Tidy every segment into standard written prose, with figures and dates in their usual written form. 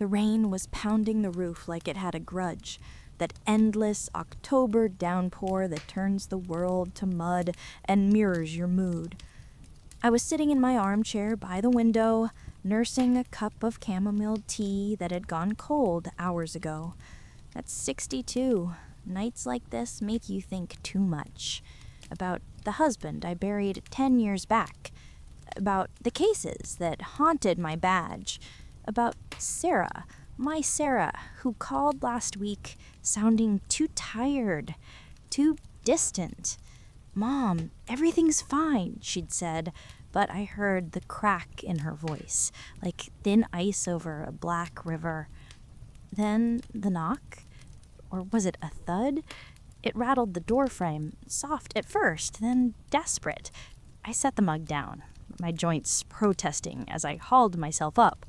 The rain was pounding the roof like it had a grudge, that endless October downpour that turns the world to mud and mirrors your mood. I was sitting in my armchair by the window, nursing a cup of chamomile tea that had gone cold hours ago. That's 62. Nights like this make you think too much. About the husband I buried 10 years back. About the cases that haunted my badge. About Sarah, my Sarah, who called last week sounding too tired, too distant. "Mom, everything's fine," she'd said, but I heard the crack in her voice, like thin ice over a black river. Then the knock, or was it a thud? It rattled the doorframe, soft at first, then desperate. I set the mug down, my joints protesting as I hauled myself up.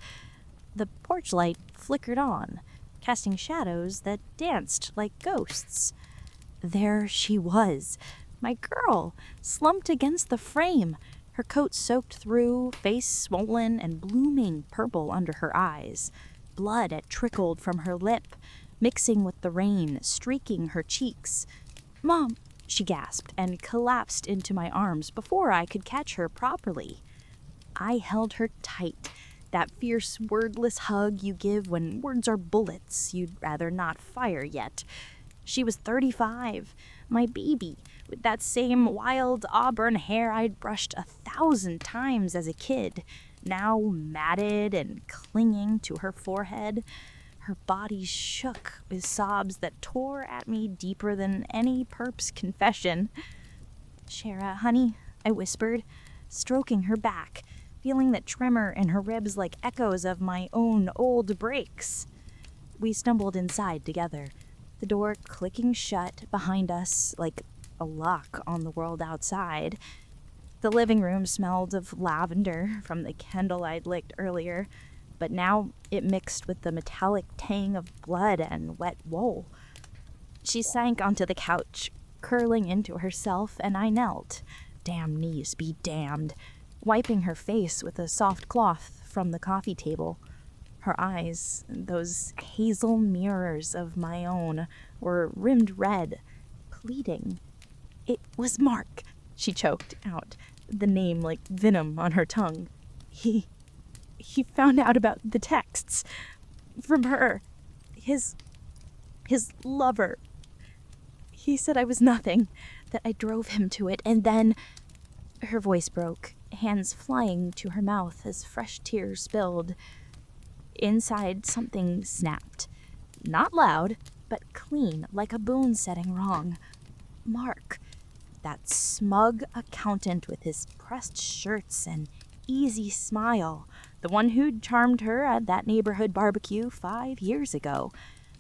The porch light flickered on, casting shadows that danced like ghosts. There she was, my girl, slumped against the frame, her coat soaked through, face swollen and blooming purple under her eyes. Blood had trickled from her lip, mixing with the rain, streaking her cheeks. "Mom," she gasped and collapsed into my arms before I could catch her properly. I held her tight, that fierce wordless hug you give when words are bullets you'd rather not fire yet. She was 35, my baby, with that same wild auburn hair I'd brushed 1,000 times as a kid, now matted and clinging to her forehead. Her body shook with sobs that tore at me deeper than any perp's confession. "Shara, honey," I whispered, stroking her back, feeling that tremor in her ribs like echoes of my own old breaks. We stumbled inside together, the door clicking shut behind us like a lock on the world outside. The living room smelled of lavender from the candle I'd licked earlier, but now it mixed with the metallic tang of blood and wet wool. She sank onto the couch, curling into herself, and I knelt. Damn knees be damned, wiping her face with a soft cloth from the coffee table. Her eyes, those hazel mirrors of my own, were rimmed red, pleading. "It was Mark," she choked out, the name like venom on her tongue. He found out about the texts from her, his lover. He said I was nothing, that I drove him to it, and then..." Her voice broke, hands flying to her mouth as fresh tears spilled. Inside, something snapped. Not loud, but clean, like a bone setting wrong. Mark, that smug accountant with his pressed shirts and easy smile, the one who'd charmed her at that neighborhood barbecue 5 years ago.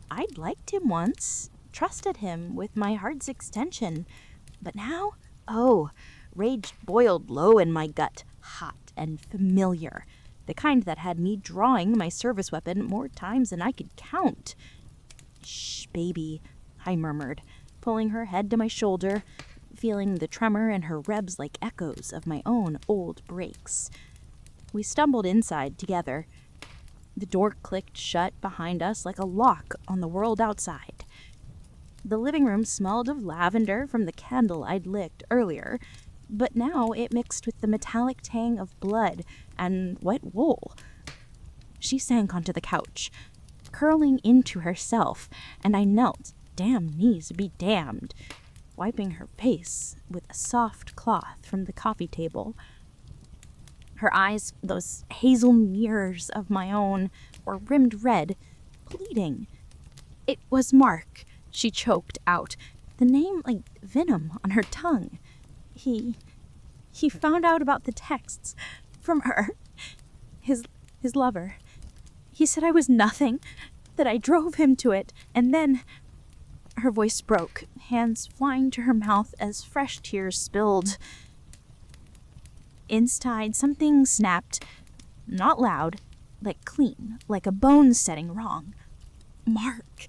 I'd liked him once, trusted him with my heart's extension, but now, rage boiled low in my gut, hot and familiar, the kind that had me drawing my service weapon more times than I could count. "Shh, baby," I murmured, pulling her head to my shoulder, feeling the tremor in her ribs like echoes of my own old breaks. We stumbled inside together. The door clicked shut behind us like a lock on the world outside. The living room smelled of lavender from the candle I'd licked earlier, but now it mixed with the metallic tang of blood and wet wool. She sank onto the couch, curling into herself, and I knelt, damn knees be damned, wiping her face with a soft cloth from the coffee table. Her eyes, those hazel mirrors of my own, were rimmed red, pleading. "It was Mark," she choked out, the name like venom on her tongue. He found out about the texts from her, his lover. He said I was nothing, that I drove him to it, and then..." Her voice broke, hands flying to her mouth as fresh tears spilled. Inside, something snapped, not loud, but clean, like a bone setting wrong. Mark,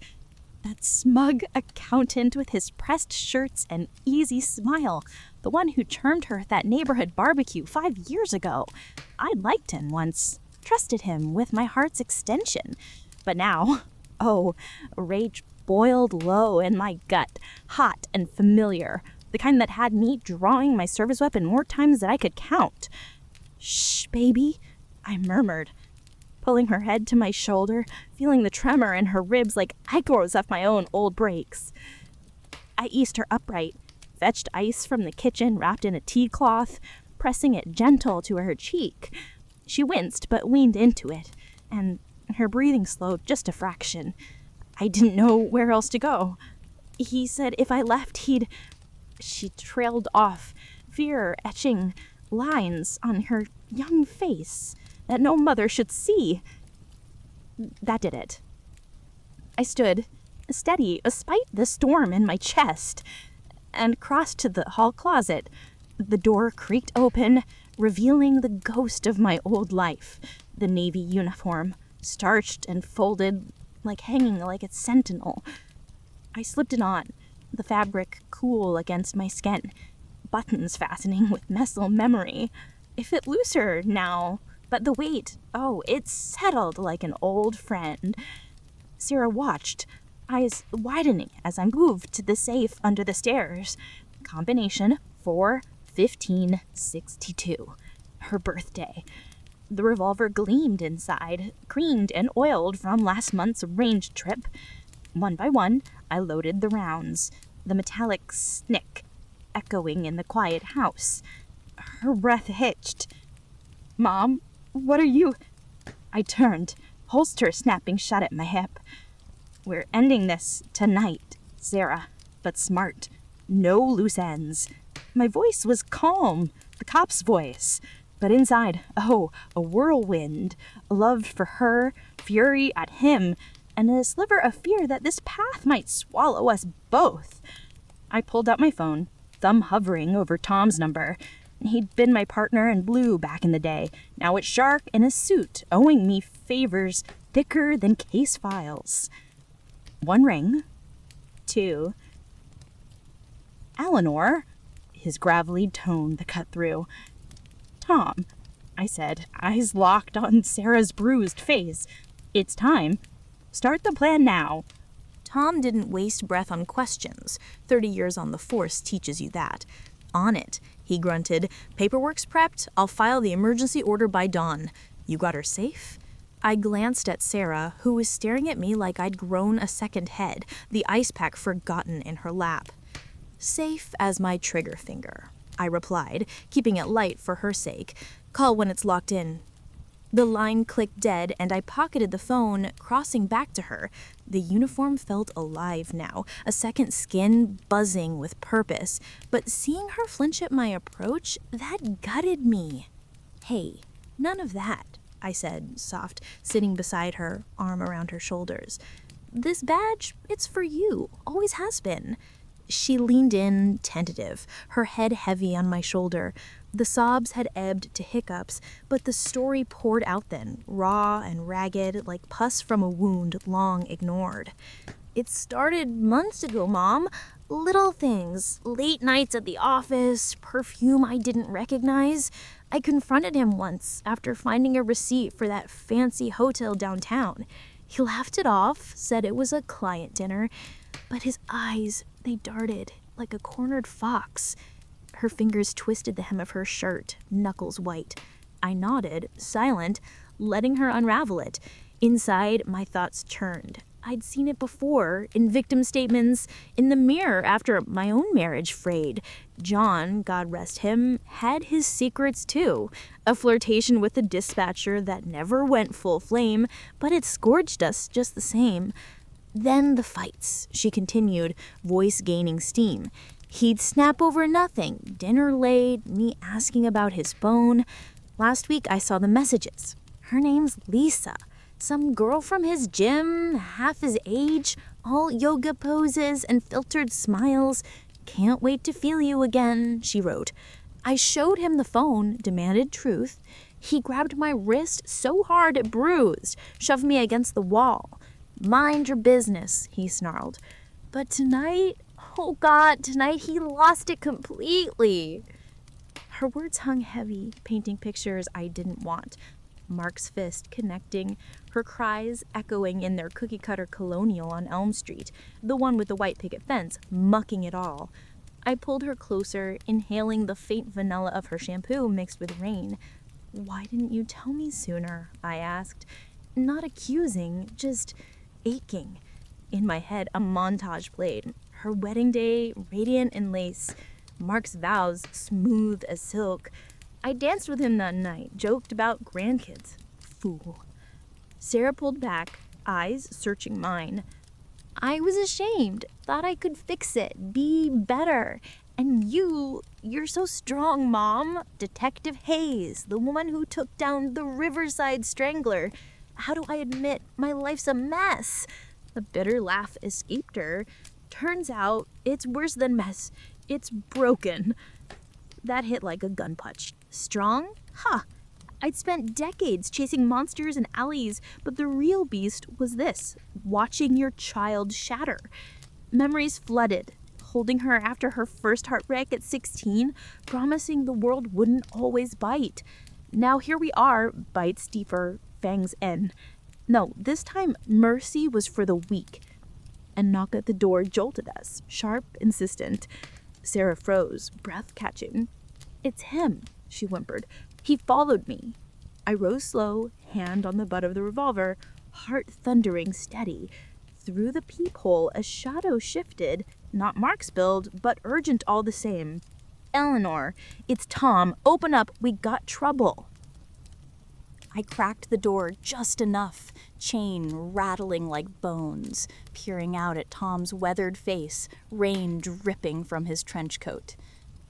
that smug accountant with his pressed shirts and easy smile, the one who charmed her at that neighborhood barbecue 5 years ago. I'd liked him once, trusted him with my heart's extension, But now, oh, rage boiled low in my gut, hot and familiar, the kind that had me drawing my service weapon more times than I could count. "Shh, baby," I murmured, pulling her head to my shoulder, feeling the tremor in her ribs like echoes of my own old breaks. I eased her upright, fetched ice from the kitchen wrapped in a tea cloth, pressing it gentle to her cheek. She winced but leaned into it, and her breathing slowed just a fraction. I didn't know where else to go. He said if I left, he'd... She trailed off, fear etching lines on her young face that no mother should see. That did it. I stood, steady despite the storm in my chest, and crossed to the hall closet. The door creaked open, revealing the ghost of my old life, the navy uniform, starched and folded, hanging like a sentinel. I slipped it on, the fabric cool against my skin, buttons fastening with muscle memory. It fit looser now, but the weight, it settled like an old friend. Sarah watched, eyes widening as I moved to the safe under the stairs. Combination 41562. Her birthday. The revolver gleamed inside, creamed and oiled from last month's range trip. One by one, I loaded the rounds, the metallic snick echoing in the quiet house. Her breath hitched. "Mom, what are you..." I turned, holster snapping shut at my hip. "We're ending this tonight, Sarah, but smart. No loose ends." My voice was calm, the cop's voice, but inside, a whirlwind. Love for her, fury at him, and a sliver of fear that this path might swallow us both. I pulled out my phone, thumb hovering over Tom's number. He'd been my partner in blue back in the day. Now it's Shark in a suit, owing me favors thicker than case files. 1 ring. 2. "Eleanor," his gravelly tone that cut through. "Tom," I said, eyes locked on Sarah's bruised face. "It's time. Start the plan now." Tom didn't waste breath on questions. 30 years on the force teaches you that. On it, he grunted. "Paperwork's prepped. I'll file the emergency order by dawn. You got her safe?" I glanced at Sarah, who was staring at me like I'd grown a second head, the ice pack forgotten in her lap. "Safe as my trigger finger," I replied, keeping it light for her sake. "Call when it's locked in." The line clicked dead, and I pocketed the phone, crossing back to her. The uniform felt alive now, a second skin buzzing with purpose. But seeing her flinch at my approach, that gutted me. "Hey, none of that," I said, soft, sitting beside her, arm around her shoulders. "This badge, it's for you, always has been." She leaned in, tentative, her head heavy on my shoulder. The sobs had ebbed to hiccups, but the story poured out then, raw and ragged, like pus from a wound long ignored. "It started months ago, Mom. Little things, late nights at the office, perfume I didn't recognize. I confronted him once after finding a receipt for that fancy hotel downtown. He laughed it off, said it was a client dinner, but his eyes, they darted like a cornered fox." Her fingers twisted the hem of her shirt, knuckles white. I nodded, silent, letting her unravel it. Inside, my thoughts churned. I'd seen it before, in victim statements, in the mirror after my own marriage frayed. John, God rest him, had his secrets too. A flirtation with the dispatcher that never went full flame, but it scourged us just the same. "Then the fights," she continued, voice gaining steam. "He'd snap over nothing. Dinner late, me asking about his phone. Last week I saw the messages. Her name's Lisa. Some girl from his gym, half his age, all yoga poses and filtered smiles. 'Can't wait to feel you again,' she wrote. I showed him the phone, demanded truth. He grabbed my wrist so hard it bruised, shoved me against the wall. 'Mind your business,' he snarled. But tonight, oh God, tonight he lost it completely." Her words hung heavy, painting pictures I didn't want. Mark's fist connecting, her cries echoing in their cookie-cutter colonial on Elm Street, the one with the white picket fence, mucking it all. I pulled her closer, inhaling the faint vanilla of her shampoo mixed with rain. "Why didn't you tell me sooner?" I asked. Not accusing, just aching. In my head, a montage played. Her wedding day, radiant in lace. Mark's vows, smooth as silk. I danced with him that night, joked about grandkids. Fool. Sarah pulled back, eyes searching mine. "I was ashamed, thought I could fix it, be better. And you're so strong, Mom. Detective Hayes, the woman who took down the Riverside Strangler. How do I admit my life's a mess?" A bitter laugh escaped her. "Turns out it's worse than mess. It's broken." That hit like a gun punch. Strong? Huh. I'd spent decades chasing monsters in alleys, but the real beast was this, watching your child shatter. Memories flooded, holding her after her first heartbreak at 16, promising the world wouldn't always bite. Now here we are, bites deeper, fangs in. No, this time mercy was for the weak. A knock at the door jolted us, sharp, insistent. Sarah froze, breath catching. "It's him," she whimpered. "He followed me." I rose slow, hand on the butt of the revolver, heart thundering steady. Through the peephole, a shadow shifted, not Mark's build, but urgent all the same. "Eleanor, it's Tom. Open up. We got trouble." I cracked the door just enough, chain rattling like bones, peering out at Tom's weathered face, rain dripping from his trench coat.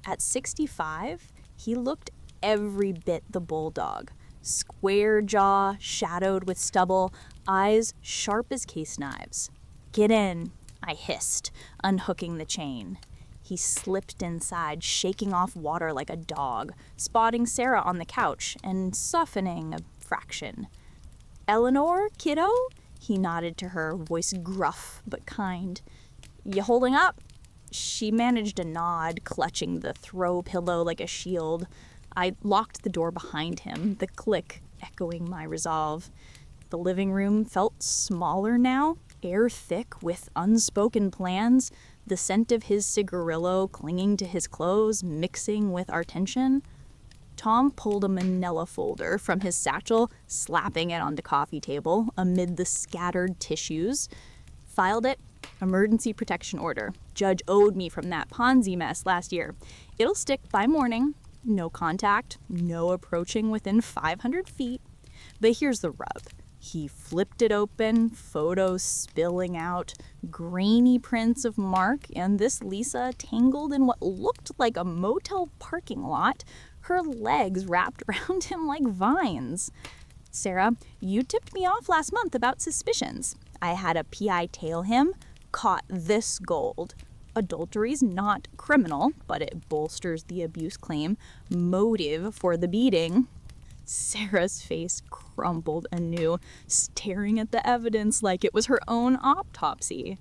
At 65, he looked every bit the bulldog. Square jaw, shadowed with stubble, eyes sharp as case knives. "Get in," I hissed, unhooking the chain. He slipped inside, shaking off water like a dog, spotting Sarah on the couch and softening a fraction. "Eleanor, kiddo?" He nodded to her, voice gruff but kind. "You holding up?" She managed a nod, clutching the throw pillow like a shield. I locked the door behind him, the click echoing my resolve. The living room felt smaller now, air thick with unspoken plans, the scent of his cigarillo clinging to his clothes, mixing with our tension. Tom pulled a manila folder from his satchel, slapping it on the coffee table amid the scattered tissues. Filed it. Emergency protection order. Judge owed me from that Ponzi mess last year. It'll stick by morning. No contact, no approaching within 500 feet. But here's the rub. He flipped it open, photos spilling out, grainy prints of Mark and this Lisa tangled in what looked like a motel parking lot, her legs wrapped around him like vines. "Sarah, you tipped me off last month about suspicions. I had a PI tail him, caught this gold. Adultery's not criminal, but it bolsters the abuse claim. Motive for the beating." Sarah's face crumpled anew, staring at the evidence like it was her own autopsy.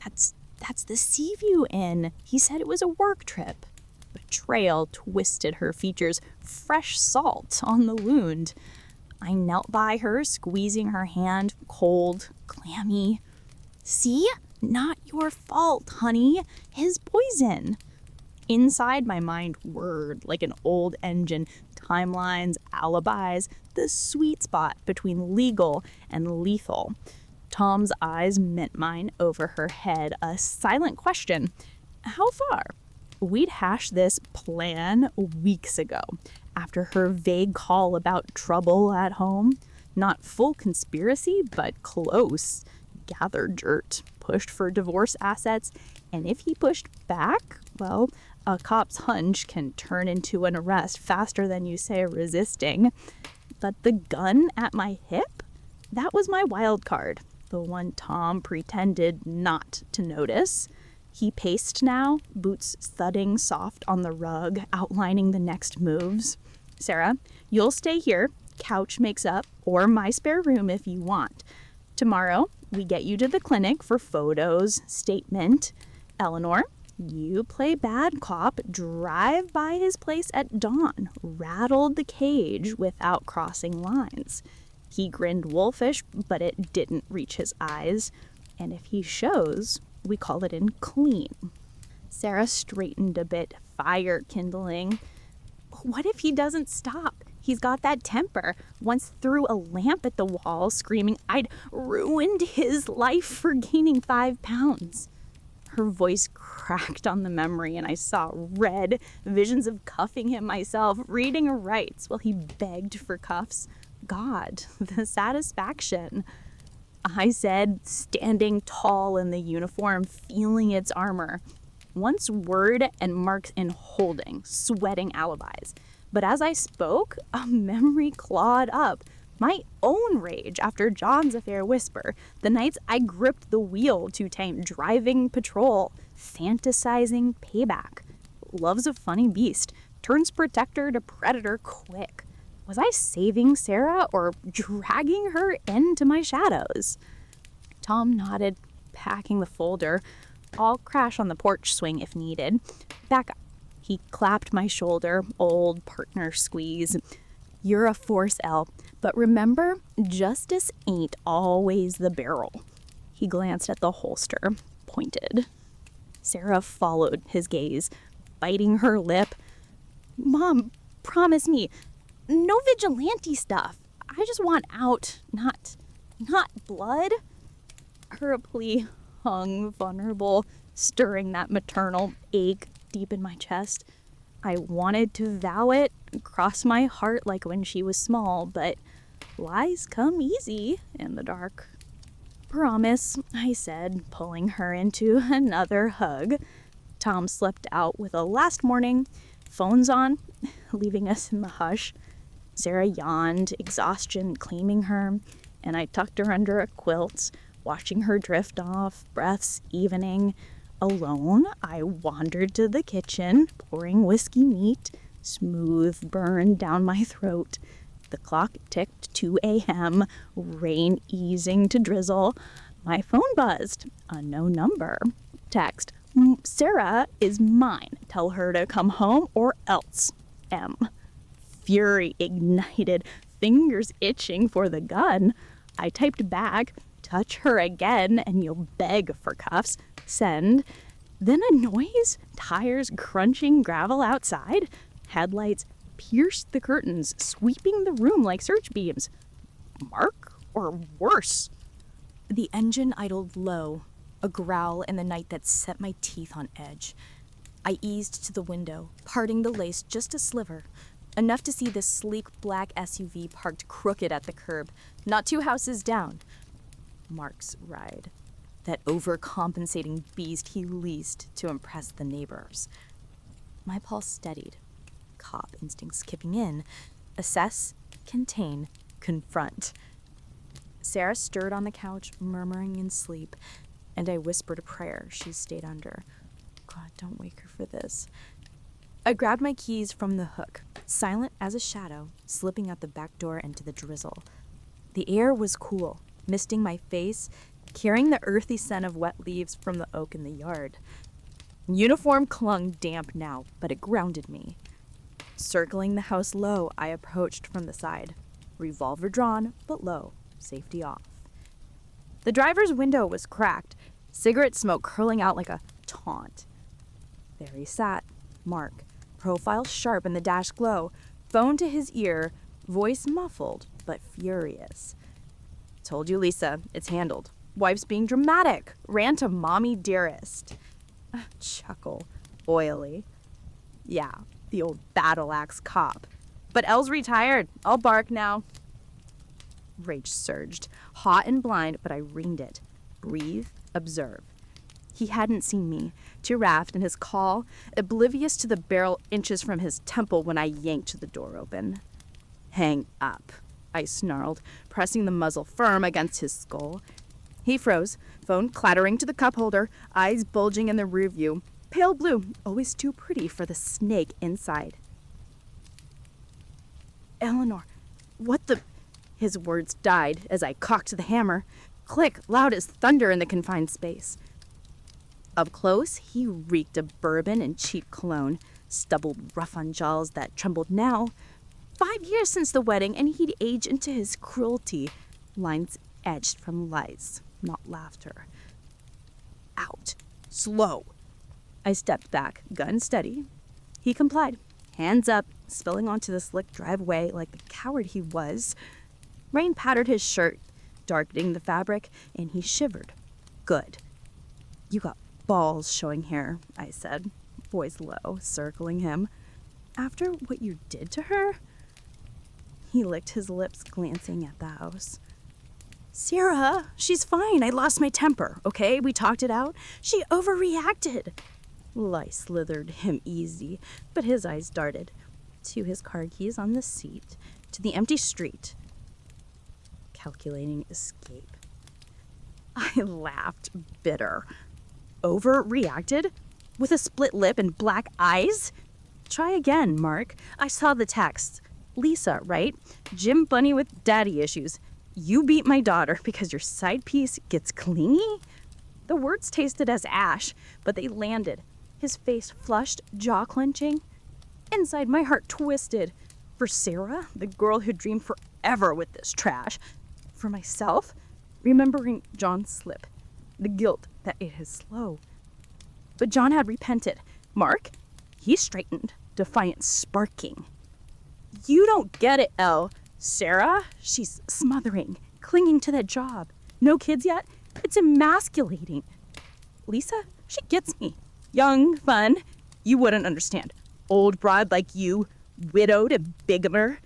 That's the Seaview Inn. He said it was a work trip." Betrayal twisted her features, fresh salt on the wound. I knelt by her, squeezing her hand, cold, clammy. "See? Not your fault, honey. His poison." Inside, my mind whirred like an old engine, timelines, alibis, the sweet spot between legal and lethal. Tom's eyes met mine over her head, a silent question. How far? We'd hashed this plan weeks ago, after her vague call about trouble at home. Not full conspiracy, but close. Gathered dirt, pushed for divorce assets, and if he pushed back, well, a cop's hunch can turn into an arrest faster than you say resisting. But the gun at my hip? That was my wild card, the one Tom pretended not to notice. He paced now, boots thudding soft on the rug, outlining the next moves. "Sarah, you'll stay here, couch makes up, or my spare room if you want. Tomorrow, we get you to the clinic for photos, statement. Eleanor, You play bad cop, drive by his place at dawn, rattled the cage without crossing lines. He grinned wolfish, but it didn't reach his eyes. And if he shows, we call it in clean. Sarah straightened a bit, fire kindling. What if he doesn't stop? He's got that temper. Once threw a lamp at the wall, screaming I'd ruined his life for gaining 5 pounds. Her voice cracked on the memory, and I saw red visions of cuffing him myself, reading rights while he begged for cuffs. God, the satisfaction. I said, standing tall in the uniform, feeling its armor. Once word and marks in holding, sweating alibis. But as I spoke, a memory clawed up. My own rage after John's affair whisper. The nights I gripped the wheel to tame driving patrol. Fantasizing payback. Love's a funny beast. Turns protector to predator quick. Was I saving Sarah or dragging her into my shadows? Tom nodded, packing the folder. I'll crash on the porch swing if needed. Back up. He clapped my shoulder, old partner squeeze. You're a force, Elle, but remember, justice ain't always the barrel. He glanced at the holster, pointed. Sarah followed his gaze, biting her lip. Mom, promise me, no vigilante stuff. I just want out, not blood. Her plea hung vulnerable, stirring that maternal ache deep in my chest. I wanted to vow it, cross my heart like when she was small, but lies come easy in the dark. Promise, I said, pulling her into another hug. Tom slipped out with a last morning, phones on, leaving us in the hush. Sarah yawned, exhaustion claiming her, and I tucked her under a quilt, watching her drift off, breaths evening. Alone, I wandered to the kitchen, pouring whiskey neat, smooth burn down my throat. The clock ticked 2 a.m., rain easing to drizzle. My phone buzzed. Unknown number. Text, Sarah is mine. Tell her to come home or else. M. Fury ignited, fingers itching for the gun. I typed back, touch her again and you'll beg for cuffs. Send. Then a noise, tires crunching gravel outside. Headlights pierced the curtains, sweeping the room like search beams. Mark or worse? The engine idled low, a growl in the night that set my teeth on edge. I eased to the window, parting the lace just a sliver, enough to see the sleek black SUV parked crooked at the curb, not 2 houses down. Mark's ride. That overcompensating beast he leased to impress the neighbors. My pulse steadied, cop instincts kicking in. Assess, contain, confront. Sarah stirred on the couch, murmuring in sleep, and I whispered a prayer she stayed under. God, don't wake her for this. I grabbed my keys from the hook, silent as a shadow, slipping out the back door into the drizzle. The air was cool, misting my face, carrying the earthy scent of wet leaves from the oak in the yard. Uniform clung damp now, but it grounded me. Circling the house low, I approached from the side. Revolver drawn, but low, safety off. The driver's window was cracked, cigarette smoke curling out like a taunt. There he sat, Mark, profile sharp in the dash glow, phone to his ear, voice muffled, but furious. Told you, Lisa, it's handled. Wife's being dramatic. Ran to mommy dearest. Chuckle. Oily. Yeah, the old battle axe cop. But Elle's retired. I'll bark now. Rage surged. Hot and blind, but I reined it. Breathe. Observe. He hadn't seen me. Giraffed in his call, oblivious to the barrel inches from his temple when I yanked the door open. Hang up, I snarled, pressing the muzzle firm against his skull. He froze, phone clattering to the cup holder, eyes bulging in the rear view. Pale blue, always too pretty for the snake inside. Eleanor, what the... His words died as I cocked the hammer. Click, loud as thunder in the confined space. Up close, he reeked of bourbon and cheap cologne, stubbled rough on jowls that trembled now. 5 years since the wedding, and he'd age into his cruelty. Lines edged from lies, not laughter. Out. Slow. I stepped back, gun steady. He complied, hands up, spilling onto the slick driveway like the coward he was. Rain powdered his shirt, darkening the fabric, and he shivered. Good. You got balls showing here, I said, voice low, circling him. After what you did to her? He licked his lips, glancing at the house. Sarah, she's fine. I lost my temper, okay? We talked it out. She overreacted. Lice slithered him easy, but his eyes darted to his car keys on the seat, to the empty street. Calculating escape. I laughed, bitter. Overreacted? With a split lip and black eyes? Try again, Mark. I saw the text. Lisa, right? Jim Bunny with daddy issues. You beat my daughter because your side piece gets clingy? The words tasted as ash, but they landed. His face flushed, jaw clenching. Inside, my heart twisted. For Sarah, the girl who dreamed forever with this trash. For myself, remembering John's slip. The guilt that ate his slow. But John had repented. Mark, he straightened, defiance sparking. You don't get it, Elle. Sarah, she's smothering, clinging to that job. No kids yet? It's emasculating. Lisa, she gets me. Young, fun. You wouldn't understand. Old broad like you, widowed and bigamer.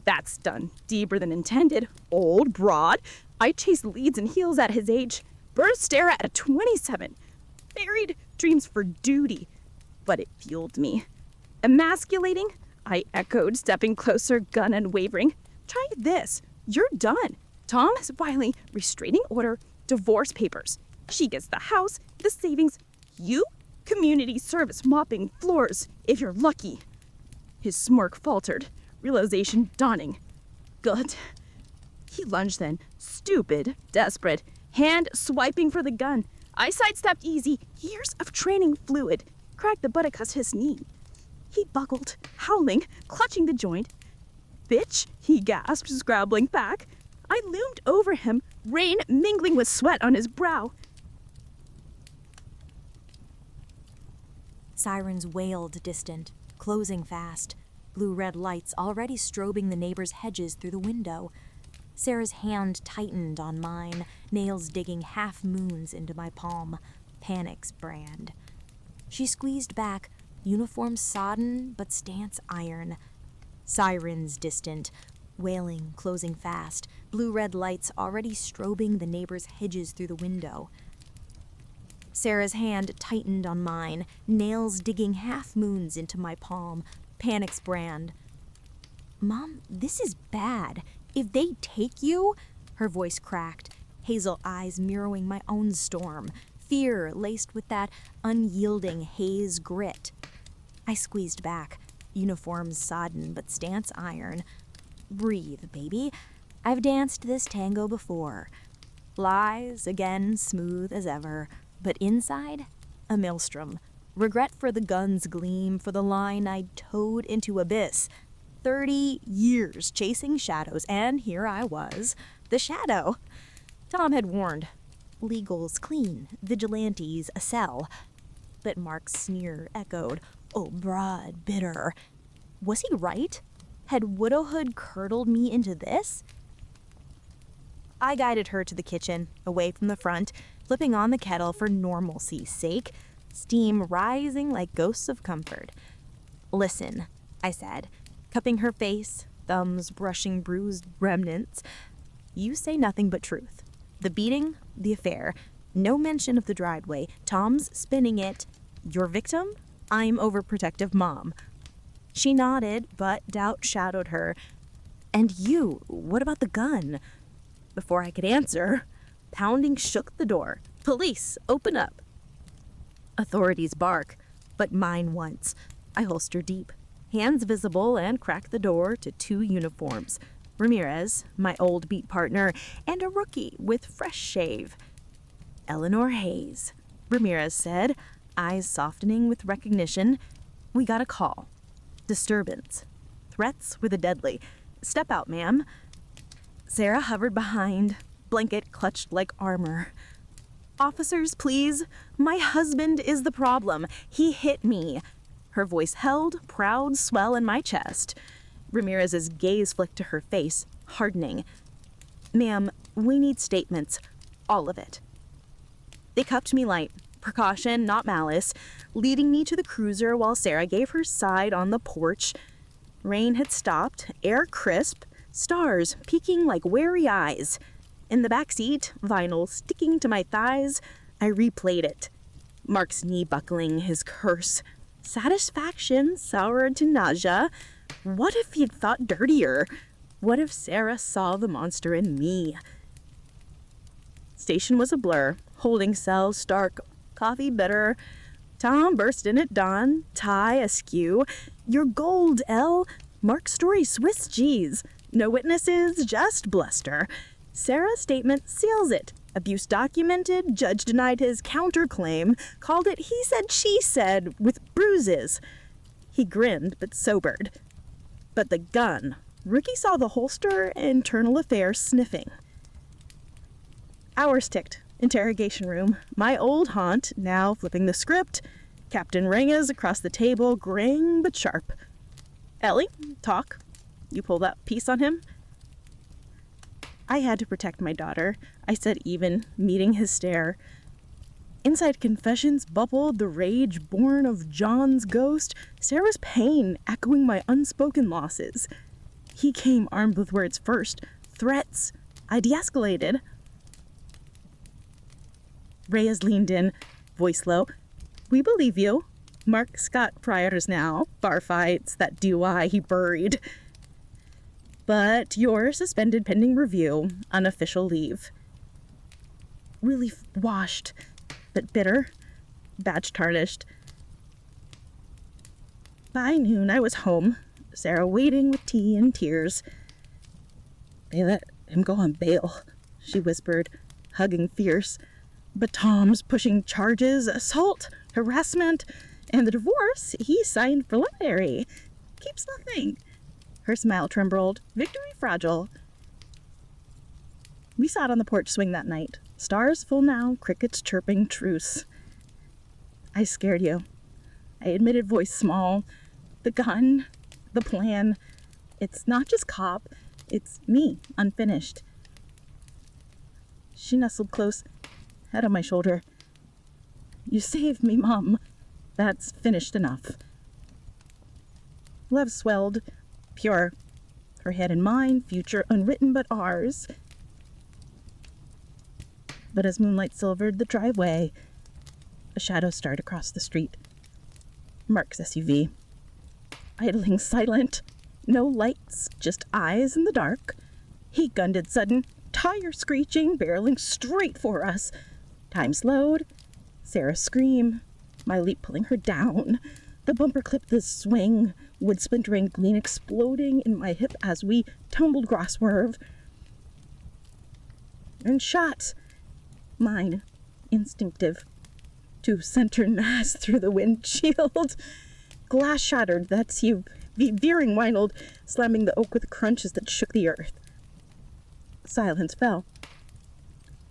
That's done deeper than intended. Old broad. I chased leads and heels at his age. Birthed Sarah at 27. Buried dreams for duty. But it fueled me. Emasculating? I echoed, stepping closer, gun unwavering. Try this. You're done. Tom has finally restraining order, divorce papers. She gets the house, the savings. You? Community service mopping floors, if you're lucky. His smirk faltered, realization dawning. Good. He lunged then, stupid, desperate, hand swiping for the gun. I sidestepped easy, years of training fluid, cracked the butt across his knee. He buckled, howling, clutching the joint. Bitch, he gasped, scrabbling back. I loomed over him, rain mingling with sweat on his brow. Sirens wailed distant, closing fast, blue-red lights already strobing the neighbor's hedges through the window. Sarah's hand tightened on mine, nails digging half moons into my palm, Panic's brand. She squeezed back, uniform sodden but stance iron. Sirens distant, wailing, closing fast, blue-red lights already strobing the neighbor's hedges through the window. Sarah's hand tightened on mine, nails digging half moons into my palm, Panic's brand. Mom, this is bad. If they take you, her voice cracked, hazel eyes mirroring my own storm, fear laced with that unyielding haze grit. I squeezed back, uniform sodden but stance iron. Breathe, baby. I've danced this tango before. Lies, again, smooth as ever, but inside, a maelstrom. Regret for the gun's gleam, for the line I'd towed into abyss. 30 years chasing shadows, and here I was, the shadow. Tom had warned. Legal's clean, vigilantes a cell. But Mark's sneer echoed, oh, broad, bitter. Was he right? Had widowhood curdled me into this? I guided her to the kitchen, away from the front, flipping on the kettle for normalcy's sake, steam rising like ghosts of comfort. Listen, I said, cupping her face, thumbs brushing bruised remnants. You say nothing but truth. The beating, the affair, no mention of the driveway, Tom's spinning it. Your victim? I'm overprotective mom. She nodded, but doubt shadowed her. And you, what about the gun? Before I could answer, pounding shook the door. Police, open up. Authorities bark, but mine once. I holster deep, hands visible, and crack the door to 2 uniforms. Ramirez, my old beat partner, and a rookie with fresh shave. Eleanor Hayes. Ramirez said, eyes softening with recognition. We got a call. Disturbance. Threats with a deadly. Step out, ma'am. Sarah hovered behind, blanket clutched like armor. Officers, please. My husband is the problem. He hit me. Her voice held, proud swell in my chest. Ramirez's gaze flicked to her face, hardening. Ma'am, we need statements. All of it. They cuffed me light. Precaution, not malice, leading me to the cruiser while Sarah gave her side on the porch. Rain had stopped, air crisp, stars peeking like wary eyes. In the back seat, vinyl sticking to my thighs, I replayed it. Mark's knee buckling, his curse. Satisfaction soured to nausea. What if he'd thought dirtier? What if Sarah saw the monster in me? Station was a blur. Holding cell stark. Coffee bitter. Tom burst in at dawn. Tie askew. You're gold, Elle. Mark's story Swiss cheese. No witnesses, just bluster. Sarah's statement seals it. Abuse documented, judge denied his counterclaim, called it he said, she said, with bruises. He grinned, but sobered. But the gun. Ricky saw the holster, internal affairs sniffing. Hours ticked. Interrogation room. My old haunt, now flipping the script. Captain Reyes across the table, graying but sharp. Ellie, talk. You pull that piece on him? I had to protect my daughter, I said even, meeting his stare. Inside confessions bubbled the rage born of John's ghost, Sarah's pain echoing my unspoken losses. He came armed with words first, threats. I de-escalated. Reyes leaned in, voice low. We believe you. Mark's got priors now, bar fights, that DUI he buried. But you're suspended pending review, unofficial leave. Really washed, but bitter, badge tarnished. By noon, I was home, Sarah waiting with tea and tears. They let him go on bail, she whispered, hugging fierce. But Tom's pushing charges, assault, harassment, and the divorce he signed preliminary. Keeps nothing. Her smile trembled, victory fragile. We sat on the porch swing that night. Stars full now, crickets chirping truce. I scared you. I admitted, voice small. The gun, the plan. It's not just cop, it's me, unfinished. She nestled close, head on my shoulder. You saved me, Mom. That's finished enough. Love swelled, pure. Her head in mine, future unwritten but ours. But as moonlight silvered the driveway, a shadow starred across the street. Mark's SUV. Idling silent, no lights, just eyes in the dark. He gunned it sudden, tire screeching, barreling straight for us. Time slowed. Sarah scream. My leap pulling her down. The bumper clipped the swing, wood splintering, gleam exploding in my hip as we tumbled crossword. And shot. Mine, instinctive. To center mass through the windshield. Glass shattered, that's you. Veering whinled, slamming the oak with crunches that shook the earth. Silence fell.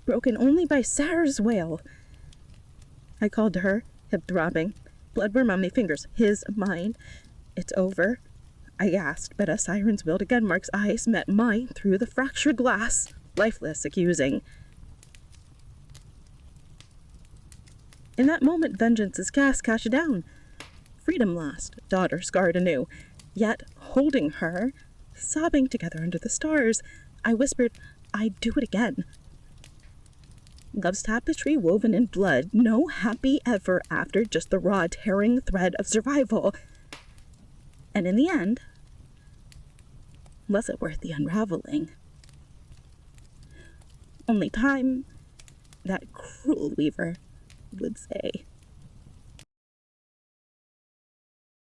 Broken only by Sarah's wail. I called to her, hip throbbing. Bloodworm on my fingers, his, mine. It's over. I gasped, but as sirens wailed again, Mark's eyes met mine through the fractured glass, lifeless, accusing. In that moment, vengeance's cast cashed down. Freedom lost, daughter scarred anew. Yet, holding her, sobbing together under the stars, I whispered, I'd do it again. Love's tapestry woven in blood, no happy ever after, just the raw, tearing thread of survival. And in the end, was it worth the unraveling? Only time, that cruel weaver, would say.